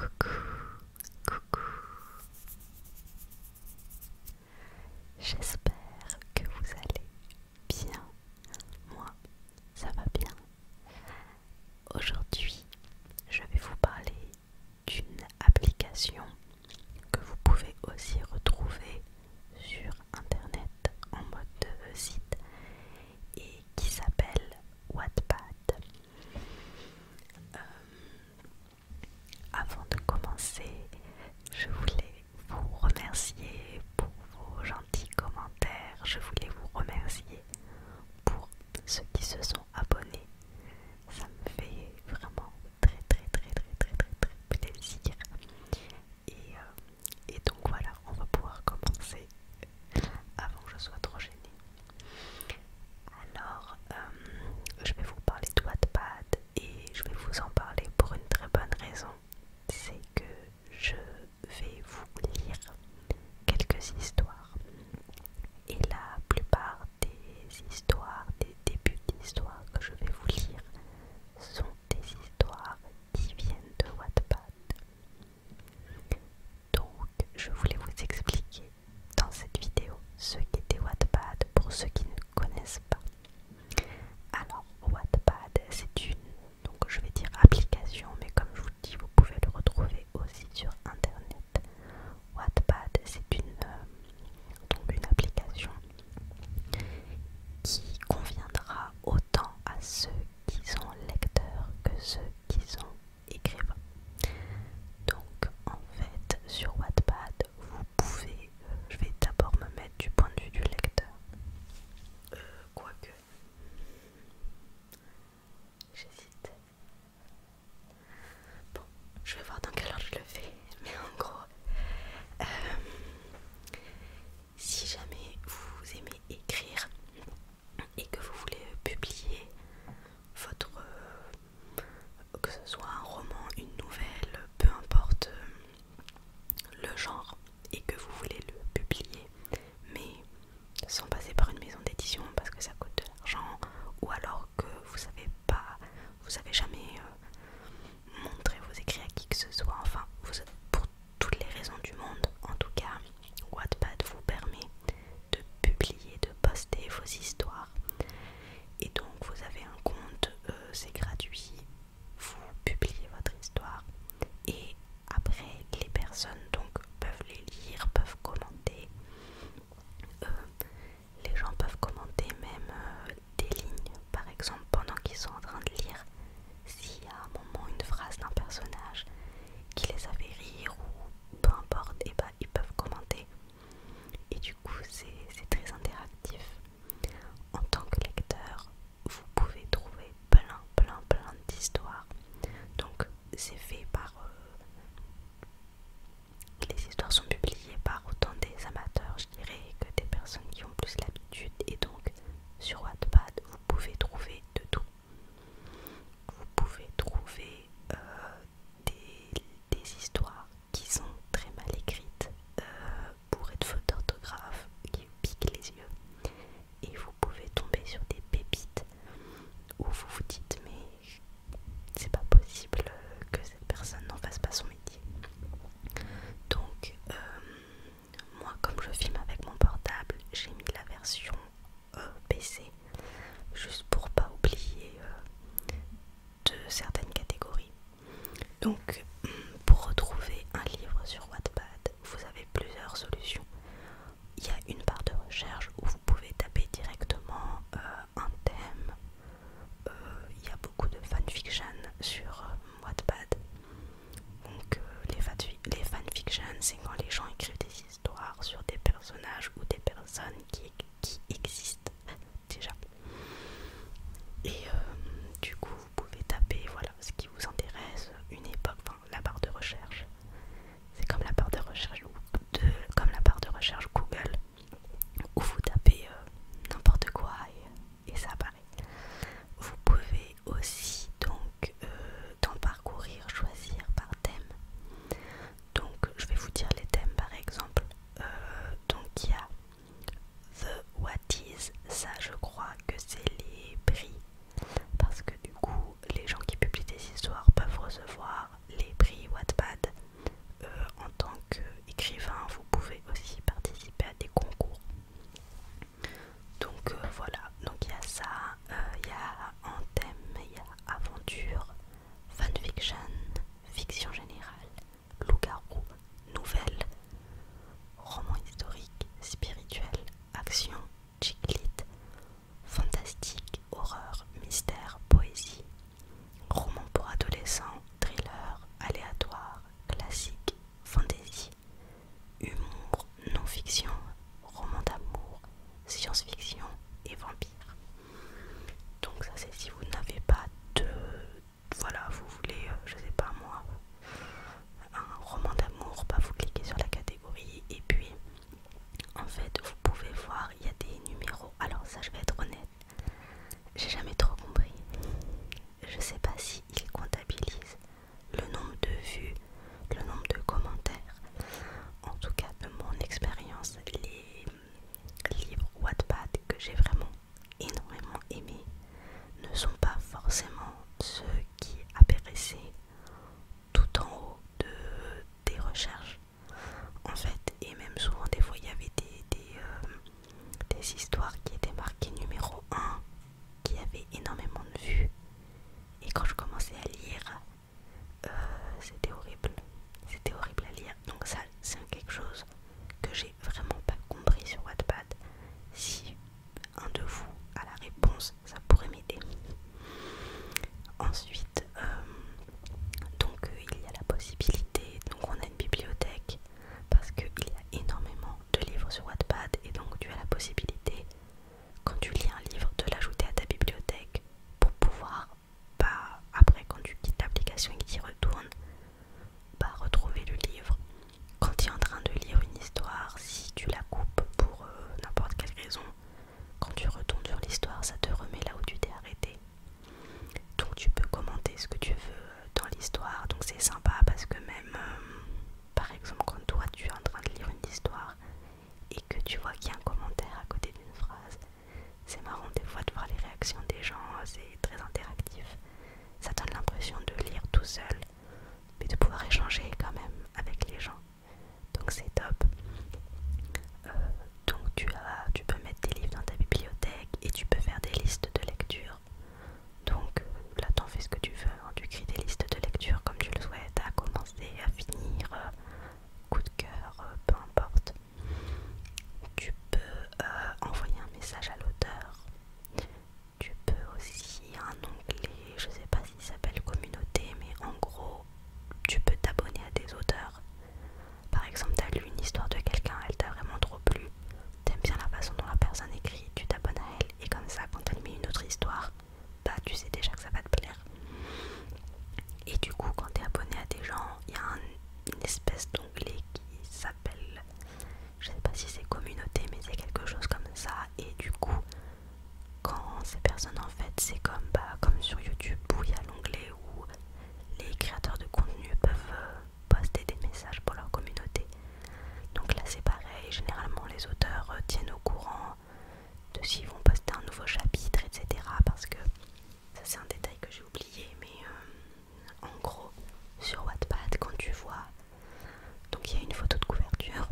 Coucou, coucou. J'espère que vous allez bien. Moi, ça va bien. Aujourd'hui, je vais vous parler d'une application que vous pouvez aussi retrouver sur internet en mode site et qui s'appelle Wattpad. Avant de commencer, je voulais vous remercier pour vos gentils commentaires. Je voulais vous remercier pour ceux qui se sont abonnés. Ça me fait vraiment très très très très très très très plaisir. Et donc voilà, on va pouvoir commencer avant que je sois trop gênée. Alors, je vais vous parler de Wattpad et je vais vous en parler pour une très bonne raison. C'est que je vais vous lire quelques histoires. Et la plupart des histoires, des débuts d'histoires que je vais vous lire sont des histoires qui viennent de Wattpad. Donc, je voulais vous expliquer dans cette vidéo ce qu'était Wattpad pour ceux qui ne connaissent pas. Alors, Wattpad, c'est une, donc je vais dire application, mais comme je vous le dis, vous pouvez le retrouver aussi sur internet. Wattpad, c'est donc une application qui conviendra autant à ceux qui sont lecteurs que ceux qui sont écrivains. Donc en fait sur Wattpad vous pouvez, je vais d'abord me mettre du point de vue du lecteur, quoique j'hésite. Bon, je vais voir dans quelle heure je le fais, mais en gros, si jamais vous aimez écrire et que vous voulez publier votre, que ce soit un roman, une nouvelle, peu importe le genre, et que vous voulez le publier, mais sans passer par une maison d'édition parce que ça coûte de l'argent, ou alors que vous savez pas, vous savez jamais montrer vos écrits à qui que ce soit, enfin pour toutes les raisons du monde, en tout cas Wattpad vous permet de publier, de poster vos histoires. Et donc vous avez un compte, c'est gratuit, vous publiez votre histoire et après les personnes donc peuvent les lire, peuvent commenter. Les gens peuvent commenter même des lignes, par exemple pendant qu'ils sont en train de lire. S'il y a un moment une phrase d'un personnage qui les a fait rire ou peu importe, et bah ils peuvent commenter. Et du coup c'est très interactif. En tant que lecteur, vous pouvez trouver plein d'histoires. Donc c'est fait par les histoires sont publiées par autant des amateurs, je dirais, que des personnes qui ont plus l'habitude. Et donc sur Wattpad vous pouvez trouver de tout. Vous pouvez trouver des histoires qui sont très mal écrites, bourrées de fautes d'orthographe, qui vous piquent les yeux. Et vous pouvez tomber sur des pépites où vous vous dites mais c'est pas possible que cette personne n'en fasse pas son métier. Donc moi comme je filme avec mon portable, j'ai mis la version PC juste pour pas oublier de certaines catégories. Donc pour retrouver un livre sur Wattpad, vous avez plusieurs solutions. Il y a une barre de recherche où vous pouvez taper directement un thème. Il y a beaucoup de fanfiction sur Wattpad. Donc les fanfictions, c'est quand les gens écrivent des histoires sur des personnages ou des personnes qui existent déjà. Et du coup vous pouvez taper voilà ce qui vous intéresse, une époque, enfin aventure, fanfiction, fiction générale, loup-garou, nouvelle, roman historique, spirituel, action, chick-lit, fantastique, horreur, mystère, poésie, roman pour adolescents, thriller, aléatoire, classique, fantasy, humour, non-fiction, roman d'amour, science-fiction et vampire. Donc ça c'est si vous n'avez pas de... Voilà, vous voulez, je sais pas moi, un roman d'amour, bah vous cliquez sur la catégorie et puis en fait vous pouvez voir, il y a des numéros. Alors ça je vais être honnête, j'ai jamais trop compris. Je sais pas si ils comptabilisent le nombre de vues, le nombre de commentaires. En tout cas de mon expérience, les livres Wattpad que j'ai vraiment énormément aimés ne sont pas forcément ceux qui apparaissaient tout en haut des recherches en fait, et même souvent des fois il y avait des histoires qui étaient marquées numéro 1 qui avaient énormément de vues, et quand je commençais à lire c'était horrible à lire. Donc ça c'est quelque chose que j'ai vraiment pas compris sur Wattpad. Si un de vous a la réponse, ça pourrait m'aider. Ensuite, il y a la possibilité, donc on a une bibliothèque parce qu'il y a énormément de livres sur Wattpad, et donc tu as la possibilité, quand tu lis un livre, de l'ajouter à ta bibliothèque pour pouvoir, après quand tu quittes l'application et que tu y retournes, retrouver le livre. Quand tu es en train de lire une histoire, si tu la coupes pour n'importe quelle raison, quand tu retournes sur l'histoire, ça te remet là où tu t'es arrêté. Donc tu peux commenter ce que tu veux dans l'histoire. Donc c'est sympa parce que même, par exemple, quand toi tu es en train de lire une histoire et que tu vois qu'il y a un commentaire à côté d'une phrase, c'est marrant des fois de voir les réactions des gens, c'est très interactif. Ça donne l'impression de lire tout seul, mais de pouvoir échanger quand même avec les gens. Donc c'est top. Donc tu peux mettre tes livres dans ta bibliothèque et tu peux faire des listes de lecture. Donc là t'en fais ce que tu veux, hein. Tu crées des listes de lecture comme tu le souhaites, à commencer, à finir, coup de cœur, peu importe. Tu peux envoyer un message à l'auteur. Tu peux aussi un onglet, je sais pas s'il s'appelle communauté, mais en gros tu peux t'abonner à des auteurs. Par exemple, t'as lu une histoire de quelqu'un, elle t'a vraiment trop plu, t'aimes bien la façon dont la personne écrit, tu t'abonnes à elle, et comme ça quand elle met une autre histoire, tu sais déjà que ça va te plaire. Et du coup quand t'es abonné à des gens, il y a une espèce d'onglet qui s'appelle, je sais pas si c'est communauté, mais c'est quelque chose comme ça, et du coup quand ces personnes, en fait c'est comme sur YouTube où il y a l'onglet où les créateurs de contenu peuvent poster des messages pour leur communauté. Donc là c'est pareil, généralement les auteurs tiennent au courant de s'ils vont poster un nouveau chapitre, etc. Parce que ça c'est un détail que j'ai oublié, mais en gros sur Wattpad quand tu vois, donc il y a une photo de couverture,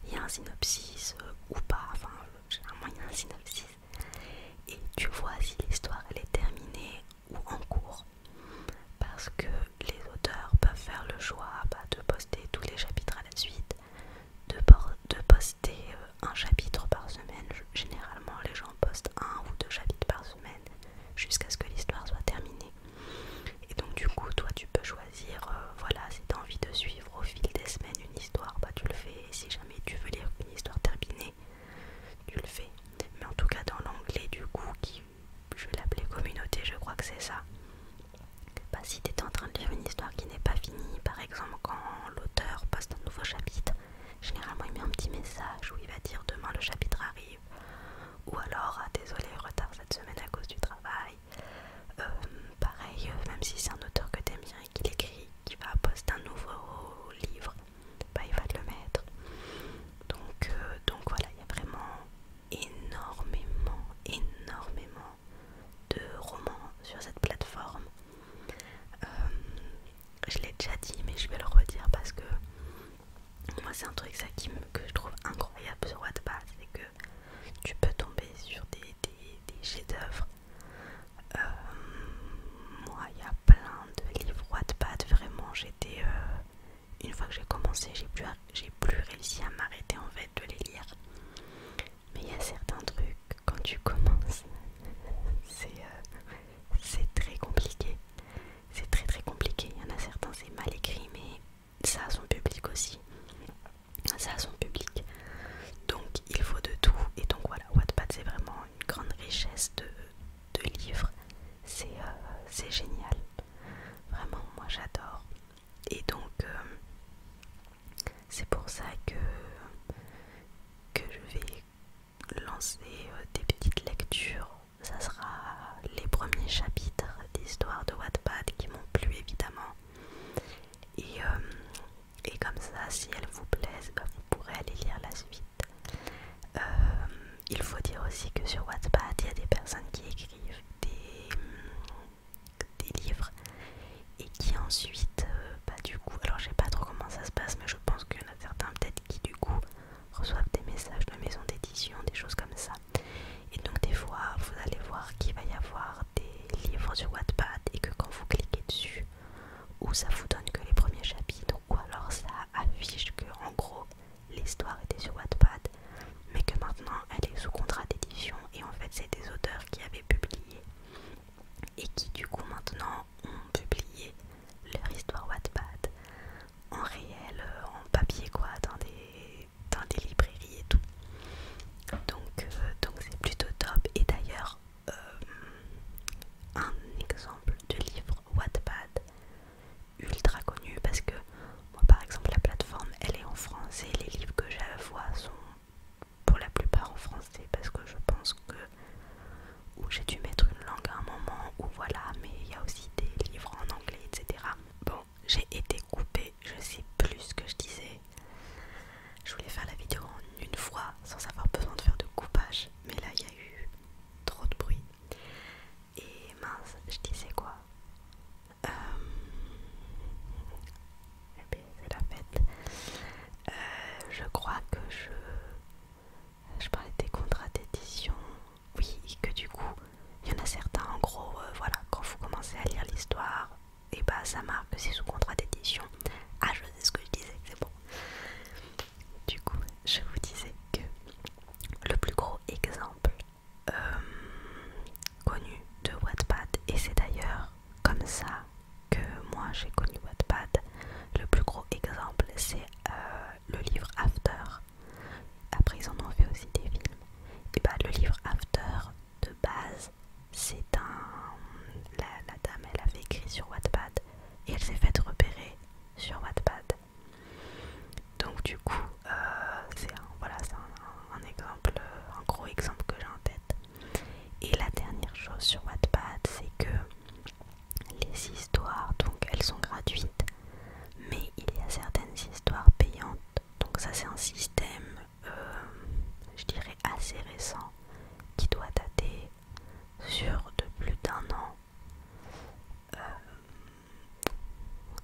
il y a un synopsis ou pas, enfin généralement il y a un synopsis, et tu vois si l'histoire elle est terminée ou en cours, parce que les auteurs peuvent faire le choix de poster tous les chapitres à la suite, de poster un chapitre par semaine. Généralement les gens postent 1 ou 2 chapitres par semaine jusqu'à ce que l'histoire soit terminée, et donc du coup toi tu peux choisir, voilà, si tu as envie de suivre au fil des semaines une histoire, tu le fais, et si jamais tu veux lire une histoire terminée, tu le fais. Mais en tout cas dans l'onglet du coup qui, je vais l'appeler communauté, je crois que c'est ça, si tu es en train de lire une histoire qui n'est pas finie, par exemple quand l'auteur poste un nouveau chapitre, généralement il met un petit message où il va dire demain le chapitre arrive, ou alors désolé retard cette semaine à cause du travail. Pareil, même si c'est un auteur que tu aimes bien et qu'il écrit, qui va poster un nouveau livre, il va te le mettre. Donc voilà, il y a vraiment énormément de romans sur cette plateforme. Je l'ai déjà dit, mais je vais le redire parce que moi c'est un truc que je trouve incroyable sur Wattpad, c'est que tu peux tomber sur des chefs-d'œuvre. j'adore. Et donc c'est pour ça que je vais lancer des petites lectures. Ça sera les premiers chapitres d'histoire de Wattpad qui m'ont plu évidemment. Et comme ça, si elles vous plaisent, bah, vous pourrez aller lire la suite. Il faut dire aussi que sur Wattpad, il y a des personnes qui écrivent des livres et qui ensuite, bah, du coup, alors je sais pas trop comment ça se passe, mais je pense qu'il y en a certains peut-être qui du coup reçoivent des messages de maison d'édition, des choses comme ça. Et donc des fois, vous allez voir qu'il va y avoir des livres sur Wattpad et que quand vous cliquez dessus, ou ça vous donne que les premiers chapitres, ou alors ça affiche que en gros l'histoire était sur Wattpad, mais que maintenant elle est sous contrat d'édition et en fait c'est des auteurs qui avaient publié et qui du coup maintenant ont publié leur histoire Wattpad en réel, en papier quoi, dans des librairies et tout. Donc c'est plutôt top. Et d'ailleurs un exemple de livre Wattpad ultra connu, parce que moi par exemple la plateforme elle est en français, les livres que je vois sont pour la plupart en français parce que je pense que ou j'ai dû mettre une langue à un moment ou voilà, mais il y a aussi des livres en anglais etc. Bon, j'ai été coupée, je sais plus ce que je disais. Je voulais faire la vidéo en une fois sans avoir besoin de faire de coupage, mais là il y a eu trop de bruit. Et mince, je disais quoi? Eh bien, c'est la fête. Je crois que je parlais des contrats d'édition. Oui, et que du coup, il y en a certains, en gros, voilà, quand vous commencez à lire l'histoire, et bah ça marque que c'est sous contrat d'édition. Ah, je sais ce que je disais, c'est bon. Du coup, je vous disais que le plus gros exemple connu de Wattpad, et c'est d'ailleurs comme ça que moi j'ai connu Wattpad, le plus gros exemple c'est le livre After. Après ils en ont fait aussi des films. Et bah le livre After de base c'est la dame elle avait écrit sur Wattpad et elle s'est faite repérer sur Wattpad. Donc du coup c'est un exemple, un gros exemple que j'ai en tête. Et la dernière chose sur Wattpad, c'est que les histoires, donc elles sont gratuites, mais il y a certaines histoires payantes. Donc ça c'est un système, je dirais assez récent, qui doit dater sur de plus d'1 an.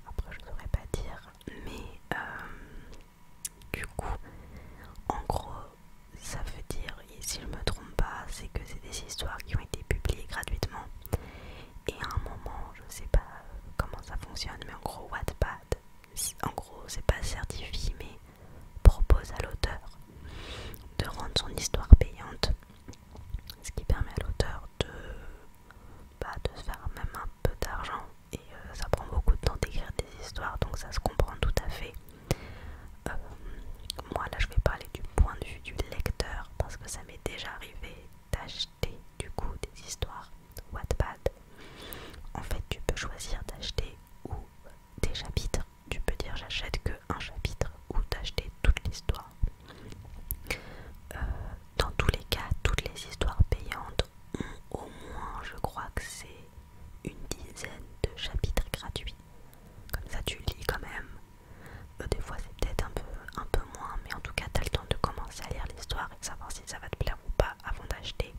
Après je ne saurais pas dire, mais du coup, en gros, ça veut dire, et si je me trompe pas, c'est que c'est des histoires qui ont été publiées gratuitement. Et à un moment, je sais pas comment ça fonctionne, mais en gros, Wattpad, en gros, c'est pas certifié, mais propose à l'auteur de rendre son histoire payante, ce qui permet à l'auteur de se faire même un peu d'argent. Et ça prend beaucoup de temps d'écrire des histoires, donc ça se comprend tout à fait. Moi là je vais parler du point de vue du lecteur parce que ça m'est déjà arrivé d'acheter du coup des histoires Wattpad. En fait tu peux choisir d'acheter ou des chapitres, tu peux dire j'achète que un chapitre ou d'acheter toute l'histoire. Dans tous les cas, toutes les histoires payantes ont au moins, je crois que c'est une dizaine de chapitres gratuits. Comme ça tu lis quand même. Des fois c'est peut-être un peu moins, mais en tout cas t'as le temps de commencer à lire l'histoire et de savoir si ça va te plaire ou pas avant d'acheter.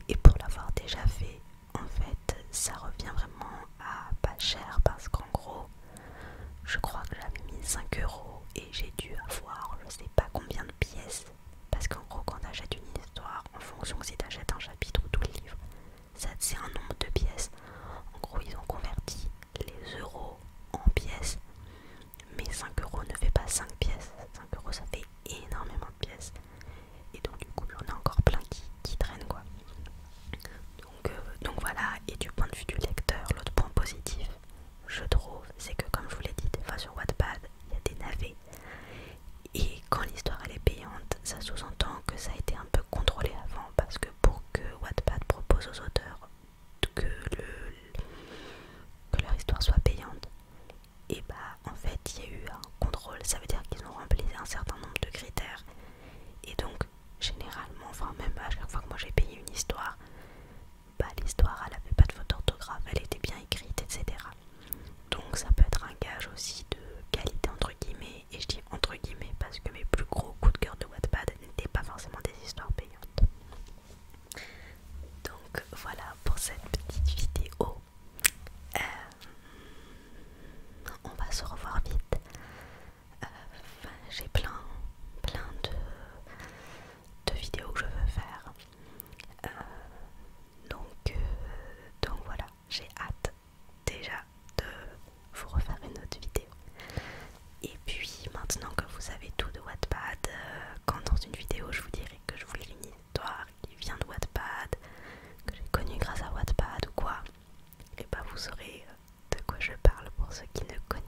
Et pour l'avoir déjà fait, en fait ça revient vraiment à pas cher parce qu'en gros je crois que j'avais mis 5 € et j'ai dû avoir je sais pas combien de pièces, parce qu'en gros quand t'achètes une histoire, en fonction si t'achètes un chapitre ou tout le livre, ça c'est un nombre de pièces. En gros ils ont converti les euros en pièces, mais 5 € ne fait pas 5 pièces. 5 € ça fait énormément de pièces. Et donc du coup j'en ai encore plein qui traînent quoi. Donc voilà, et du point de vue du lecteur, l'autre point positif, je trouve, c'est que comme je vous l'ai dit, des fois sur Wattpad, il y a des navets. Et quand l'histoire elle est payante, ça sous-entend que ça a été un peu contrôlé avant, parce que pour que Wattpad propose aux auteurs que leur histoire soit payante, pour ceux qui ne